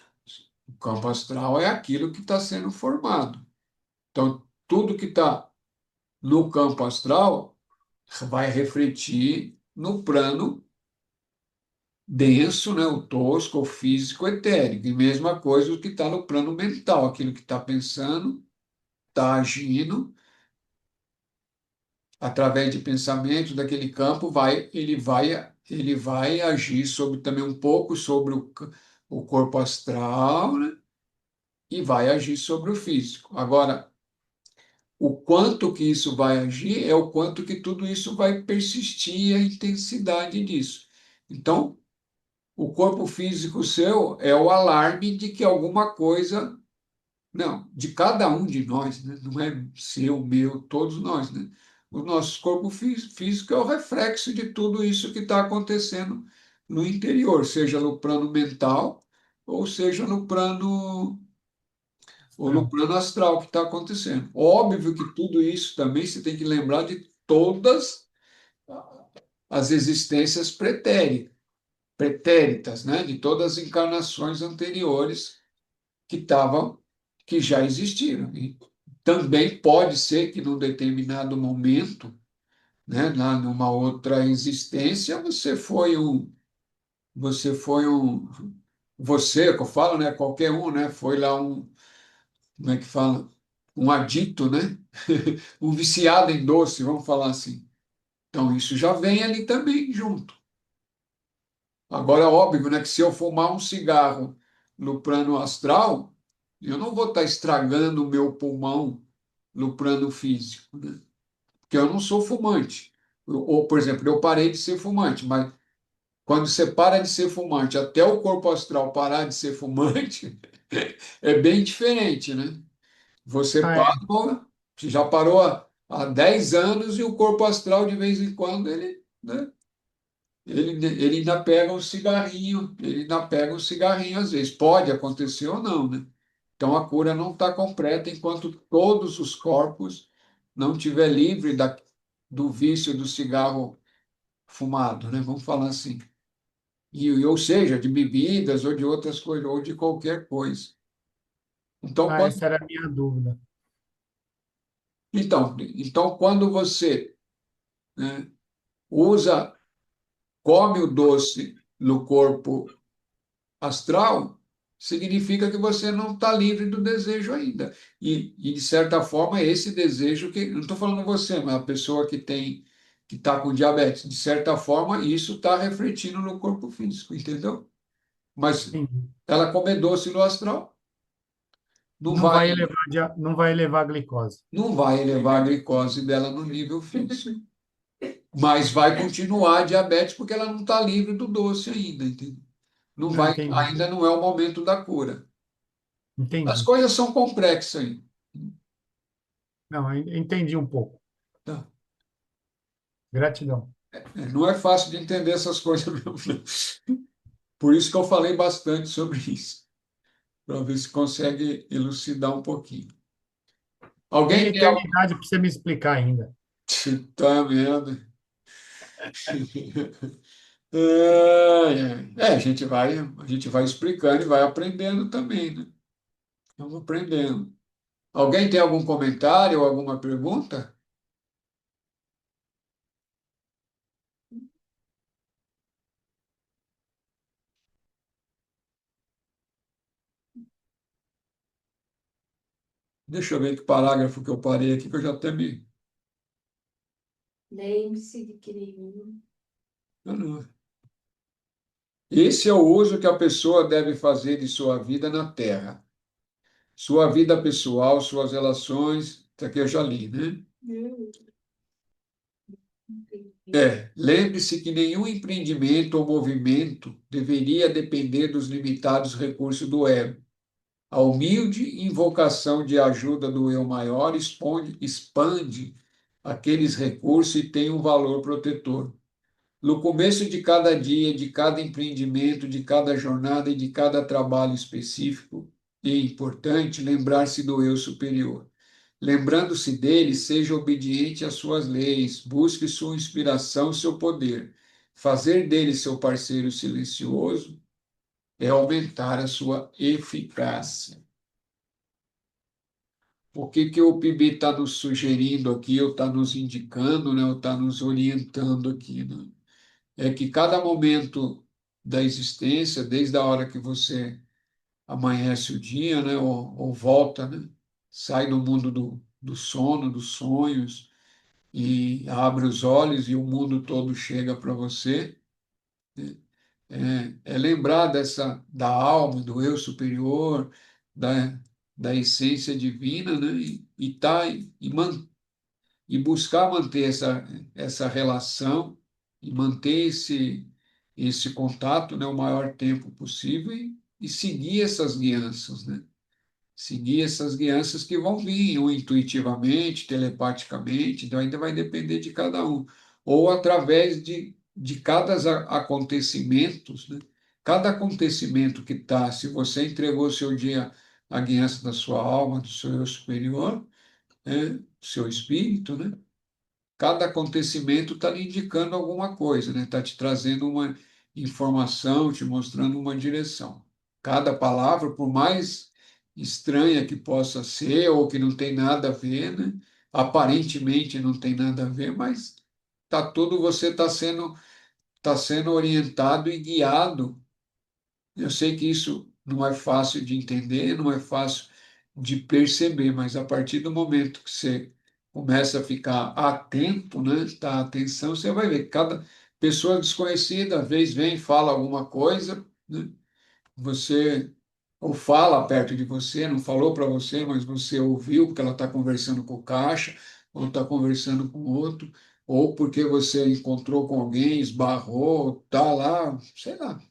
o campo astral é aquilo que está sendo formado. Então, tudo que está no campo astral vai refletir no plano denso, né, o tosco, o físico, o etérico. E mesma coisa o que está no plano mental, aquilo que está pensando, está agindo, através de pensamentos daquele campo, ele vai agir sobre também um pouco sobre o corpo astral, né, e vai agir sobre o físico. Agora, o quanto que isso vai agir é o quanto que tudo isso vai persistir, a intensidade disso. Então, o corpo físico seu é o alarme de que alguma coisa, não, de cada um de nós, né? Não é seu, meu, todos nós, né? O nosso corpo físico é o reflexo de tudo isso que está acontecendo no interior, seja no plano mental ou seja no plano astral que está acontecendo. Óbvio que tudo isso também você tem que lembrar de todas as existências pretéritas, né, de todas as encarnações anteriores que já existiram. E também pode ser que num determinado momento, né, lá numa outra existência, você que eu falo, né, qualquer um, né, foi lá como é que fala? Um adito, né? Um viciado em doce, vamos falar assim. Então, isso já vem ali também junto. Agora, é óbvio, né, que se eu fumar um cigarro no plano astral, eu não vou estar estragando o meu pulmão no plano físico, né? Porque eu não sou fumante. Ou, por exemplo, eu parei de ser fumante, mas quando você para de ser fumante, até o corpo astral parar de ser fumante, É bem diferente, né? Você Ah, para, é, você já parou há 10 anos e o corpo astral, de vez em quando, ele, né? Ele ainda pega um cigarrinho, ele ainda pega um cigarrinho às vezes. Pode acontecer ou não, né? Então a cura não está completa enquanto todos os corpos não estiver livre do vício do cigarro fumado, né? Vamos falar assim. Ou seja, de bebidas ou de outras coisas, ou de qualquer coisa. Então, essa era a minha dúvida. quando você, né, usa, come o doce no corpo astral, significa que você não está livre do desejo ainda. De certa forma, é esse desejo que, não estou falando você, mas a pessoa que está com diabetes, de certa forma, isso está refletindo no corpo físico, entendeu? Mas Entendi. ela comer doce no astral não Não vai, vai elevar, não vai elevar a glicose. não vai elevar a glicose dela no nível físico. Mas vai continuar a diabetes porque ela não está livre do doce ainda, entendeu? Não Não, vai, entendi. ainda não é o momento da cura. As Entendi. coisas são complexas aí. Não, entendi um pouco. Tá? Gratidão. Não é fácil de entender essas coisas mesmo, não. Por isso que eu falei bastante sobre isso, para ver se consegue elucidar um pouquinho. Tem Alguém tem algo? eternidade para você me explicar ainda. Tá vendo? A gente vai explicando e vai aprendendo também, né? Vamos aprendendo. Alguém tem algum comentário ou alguma pergunta? Deixa eu ver que parágrafo que eu parei aqui, que eu já até me. Lembre-se de que nenhum. Eu não- Esse é o uso que a pessoa deve fazer de sua vida na Terra. Sua vida pessoal, suas relações. Isso aqui eu já li, né? Não, entendi. Lembre-se que nenhum empreendimento ou movimento deveria depender dos limitados recursos do ego. A humilde invocação de ajuda do eu maior expande aqueles recursos e tem um valor protetor. No começo de cada dia, de cada empreendimento, de cada jornada e de cada trabalho específico e importante, lembrar-se do eu superior. Lembrando-se dele, seja obediente às suas leis, busque sua inspiração, seu poder. Fazer dele seu parceiro silencioso é aumentar a sua eficácia. O que que o PIB está nos sugerindo aqui, ou está nos indicando, né, ou está nos orientando aqui, né? É que cada momento da existência, desde a hora que você amanhece o dia, né, ou volta, né, sai do mundo do sono, dos sonhos, e abre os olhos e o mundo todo chega para você, né, é lembrar da alma, do eu superior, da essência divina, né, e buscar manter essa relação e manter esse contato, né, o maior tempo possível e seguir essas guianças, né? Seguir essas guianças que vão vir, ou intuitivamente, telepaticamente, então ainda vai depender de cada um, ou através de cada acontecimentos, né? Cada acontecimento que está, se você entregou o seu dia à guiança da sua alma, do seu eu superior, né? Do seu espírito, né? Cada acontecimento está lhe indicando alguma coisa, né? Está te trazendo uma informação, te mostrando uma direção. Cada palavra, por mais estranha que possa ser, ou que não tem nada a ver, né? Aparentemente não tem nada a ver, mas você está sendo orientado e guiado. Eu sei que isso não é fácil de entender, não é fácil de perceber, mas a partir do momento que você começa a ficar atento, né, dar atenção, você vai ver que cada pessoa desconhecida, às vezes vem e fala alguma coisa, né, você ou fala perto de você, não falou para você, mas você ouviu porque ela está conversando com o caixa, ou está conversando com outro, ou porque você encontrou com alguém, esbarrou, está lá, sei lá,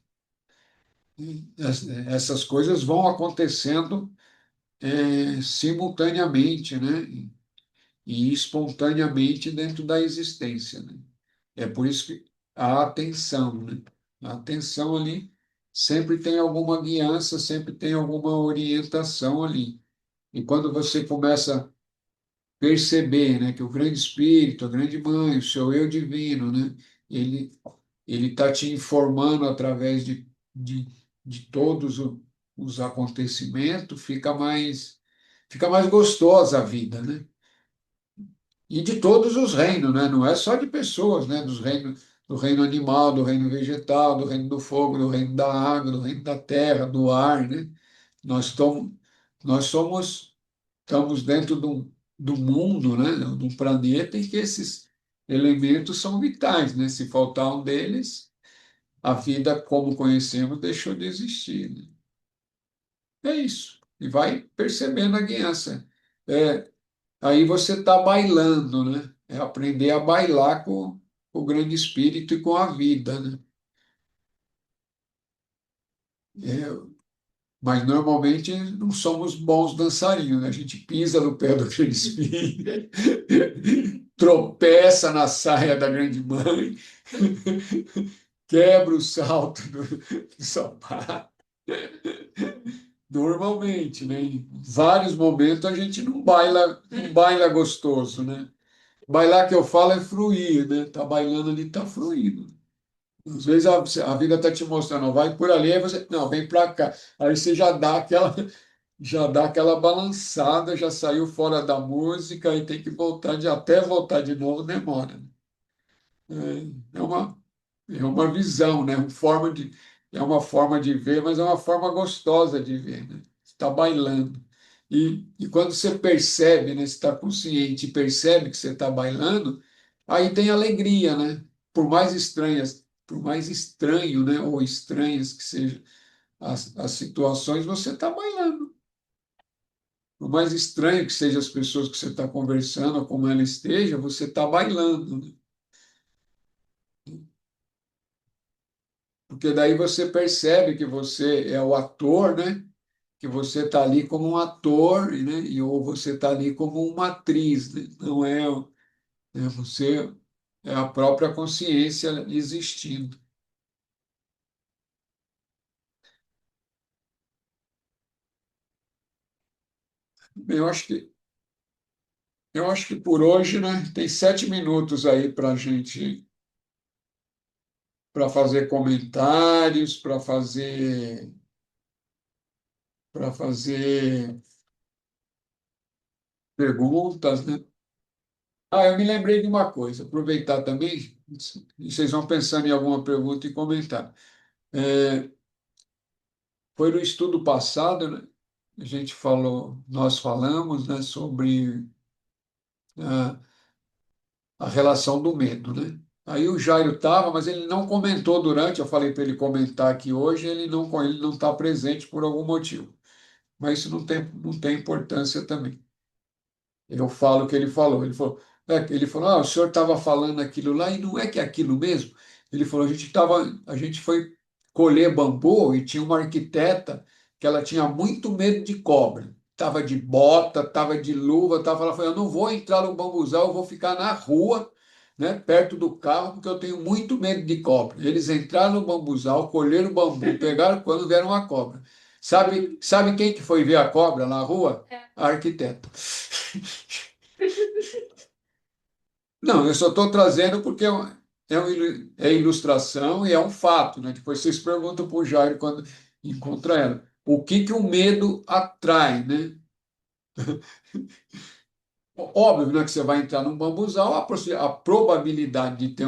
Essas coisas vão acontecendo simultaneamente, né? E espontaneamente dentro da existência, né? É por isso que a atenção, né? A atenção ali sempre tem alguma guiança, sempre tem alguma orientação ali. E quando você começa a perceber, né, que o grande espírito, a grande mãe, o seu eu divino, né, ele ele está te informando através de, de todos os acontecimentos, fica mais gostosa a vida, né? E de todos os reinos, né? Não é só de pessoas, né? Dos reinos, do reino animal, do reino vegetal, do reino do fogo, do reino da água, do reino da terra, do ar, né? Nós, nós estamos dentro do mundo, né? De um planeta em que esses elementos são vitais, né? Se faltar um deles, a vida como conhecemos deixou de existir, né? É isso. E vai percebendo a guiança. É, aí você está bailando, né? É aprender a bailar com o grande espírito e com a vida, né? É, mas normalmente não somos bons dançarinos, né? A gente pisa no pé do grande espírito, tropeça na saia da grande mãe, quebra o salto do sapato. Normalmente, né? Em vários momentos a gente não baila gostoso, né? Bailar que eu falo é fruir, né? Tá bailando ali, tá fluindo. Às vezes a vida está te mostrando, ó, vai por ali, aí você, não, vem para cá. Aí você já dá aquela balançada, já saiu fora da música e tem que voltar até voltar de novo demora, né? É uma, é uma visão, né? É uma forma de ver, mas é uma forma gostosa de ver, né? Está bailando. E quando você percebe, né? Você está consciente e percebe que você está bailando, aí tem alegria, né? Por mais estranho, né? Ou estranhas que sejam as situações, você está bailando. Por mais estranho que sejam as pessoas que você está conversando, ou como ela esteja, você está bailando, né? Porque daí você percebe que você é o ator, né? Que você está ali como um ator, né? Ou você está ali como uma atriz, né? Não é, você é a própria consciência existindo. Eu acho que, eu acho que por hoje, né? Tem 7 minutos aí para fazer comentários, para fazer perguntas, né? Ah, eu me lembrei de uma coisa, aproveitar também, e vocês vão pensando em alguma pergunta e comentar. É, foi no estudo passado, né? Nós falamos, né, sobre ah, a relação do medo, né? Aí o Jairo estava, mas ele não comentou durante, eu falei para ele comentar aqui hoje, ele não está presente por algum motivo. Mas isso não tem importância também. Eu falo o que ele falou. Ele falou, ah, o senhor estava falando aquilo lá e não é que é aquilo mesmo? Ele falou, a gente foi colher bambu e tinha uma arquiteta que ela tinha muito medo de cobra. Estava de bota, estava de luva, ela falou, eu não vou entrar no bambuzal, eu vou ficar na rua, né, perto do carro, porque eu tenho muito medo de cobra. Eles entraram no bambuzal, colheram o bambu, pegaram quando vieram uma cobra. Sabe quem que foi ver a cobra na rua? A arquiteta. Não, eu só estou trazendo porque é ilustração e é um fato, né? Depois vocês perguntam para o Jairo quando encontra ela. O que que o medo atrai, né? Óbvio, né, que você vai entrar num bambuzal, a probabilidade de ter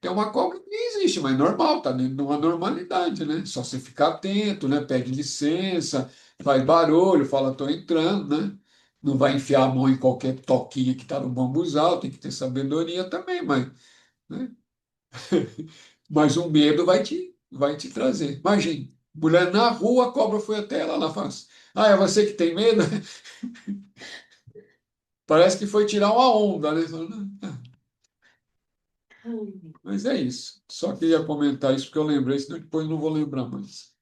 uma cobra nem existe, mas é normal, está dentro de uma normalidade, né? Só você ficar atento, né? Pede licença, faz barulho, fala, estou entrando, né? Não vai enfiar a mão em qualquer toquinha que está no bambuzal, tem que ter sabedoria também, né? Mas o medo vai te trazer. Imagine, mulher na rua, a cobra foi até ela, ela fala assim, ah, é você que tem medo? Parece que foi tirar uma onda, né? Mas é isso. Só queria comentar isso porque eu lembrei, senão depois não vou lembrar mais.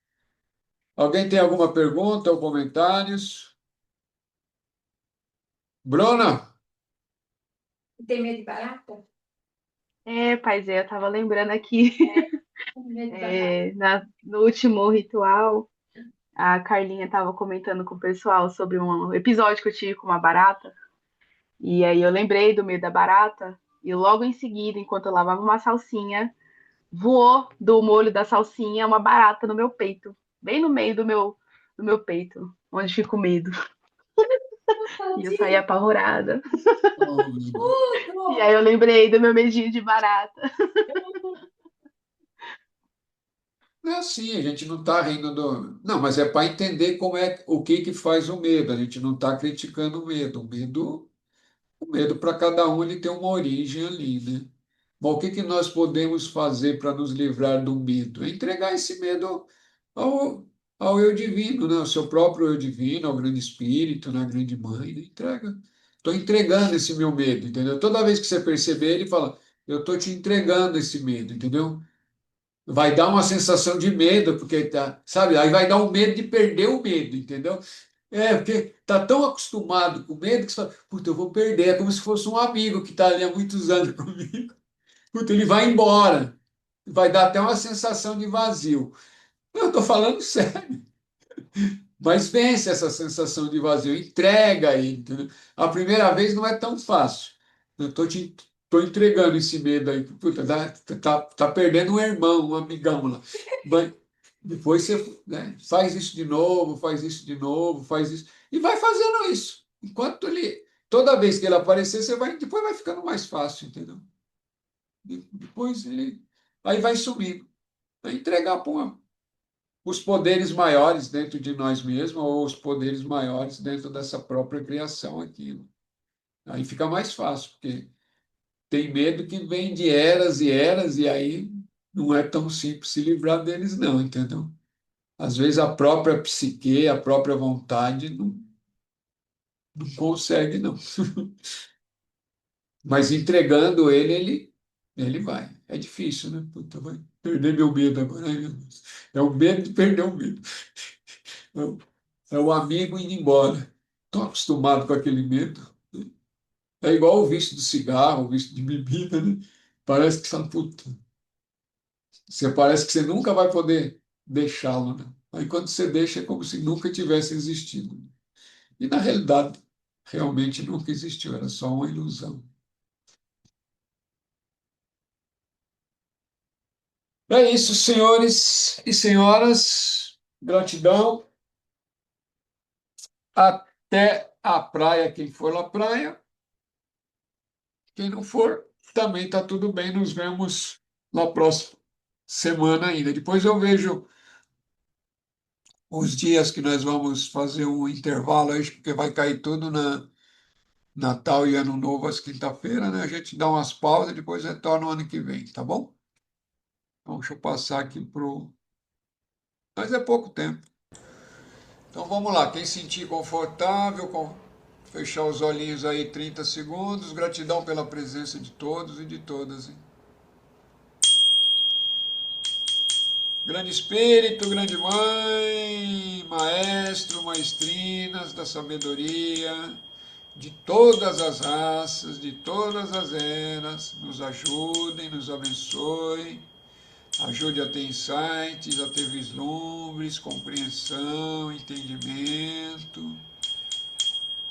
Alguém tem alguma pergunta ou comentários? Bruna? Tem medo de barata? Pois é, eu tava lembrando aqui, Tem medo de barata. no último ritual, a Carlinha tava comentando com o pessoal sobre um episódio que eu tive com uma barata, e aí eu lembrei do medo da barata, e logo em seguida, enquanto eu lavava uma salsinha, voou do molho da salsinha uma barata no meu peito, bem no meio do meu peito, onde fica o medo. E eu saí Tadinho. apavorada. Oh, meu Deus. E aí eu lembrei do meu medinho de barata. Não é assim, a gente não está rindo do. Não, mas é para entender como é o que que faz o medo. A gente não está criticando o medo. O medo para cada um ele tem uma origem ali, né? Bom, o que que nós podemos fazer para nos livrar do medo? É entregar esse medo ao, ao eu divino, né? Ao seu próprio eu divino, ao grande espírito, na grande mãe, né? Entrega. Estou entregando esse meu medo, entendeu? Toda vez que você perceber, ele fala, eu estou te entregando esse medo, entendeu? Vai dar uma sensação de medo, porque tá, sabe? Aí vai dar um medo de perder o medo, entendeu? Porque tá tão acostumado com medo que você fala, puta, eu vou perder. É como se fosse um amigo que está ali há muitos anos comigo. Puta, ele vai embora. Vai dar até uma sensação de vazio. Eu estou falando sério. Mas vence essa sensação de vazio, entrega ele, entendeu? A primeira vez não é tão fácil. Eu tô entregando esse medo aí. Puta, tá perdendo um irmão, um amigão lá. Mas depois você, né, faz isso de novo, faz isso de novo, faz isso. E vai fazendo isso. Enquanto ele. Toda vez que ele aparecer, depois vai ficando mais fácil, entendeu? Depois ele. Aí vai sumindo. Vai entregar para os poderes maiores dentro de nós mesmos ou os poderes maiores dentro dessa própria criação aqui. Aí fica mais fácil, porque tem medo que vem de eras e eras, e aí não é tão simples se livrar deles, não, entendeu? Às vezes a própria psique, a própria vontade não consegue, não. Mas entregando ele vai. É difícil, né? Puta, vai perder meu medo agora. Ai, meu Deus. É o medo de perder o medo. É o amigo indo embora. Estou acostumado com aquele medo. É igual o vício do cigarro, o vício de bebida, né? Parece que você parece que você nunca vai poder deixá-lo, né? Aí quando você deixa é como se nunca tivesse existido. E na realidade, realmente nunca existiu, era só uma ilusão. É isso, senhores e senhoras. Gratidão. Até a praia, quem for na praia. Quem não for, também está tudo bem. Nos vemos na próxima semana ainda. Depois eu vejo os dias que nós vamos fazer um intervalo aí, porque vai cair tudo na Natal e Ano Novo às quinta-feira, né? A gente dá umas pausas e depois retorna o ano que vem, tá bom? Então, deixa eu passar aqui pro. Mas é pouco tempo. Então vamos lá. Quem sentir confortável, fechar os olhinhos aí 30 segundos. Gratidão pela presença de todos e de todas, hein? Grande Espírito, Grande Mãe, Maestro, Maestrinas da sabedoria, de todas as raças, de todas as eras, nos ajudem, nos abençoe, ajude a ter insights, a ter vislumbres, compreensão, entendimento,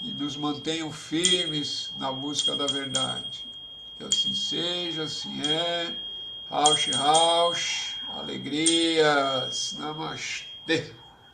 e nos mantenham firmes na busca da verdade. Que assim seja, assim é. Rausch, Rausch. Alegrias. Namastê.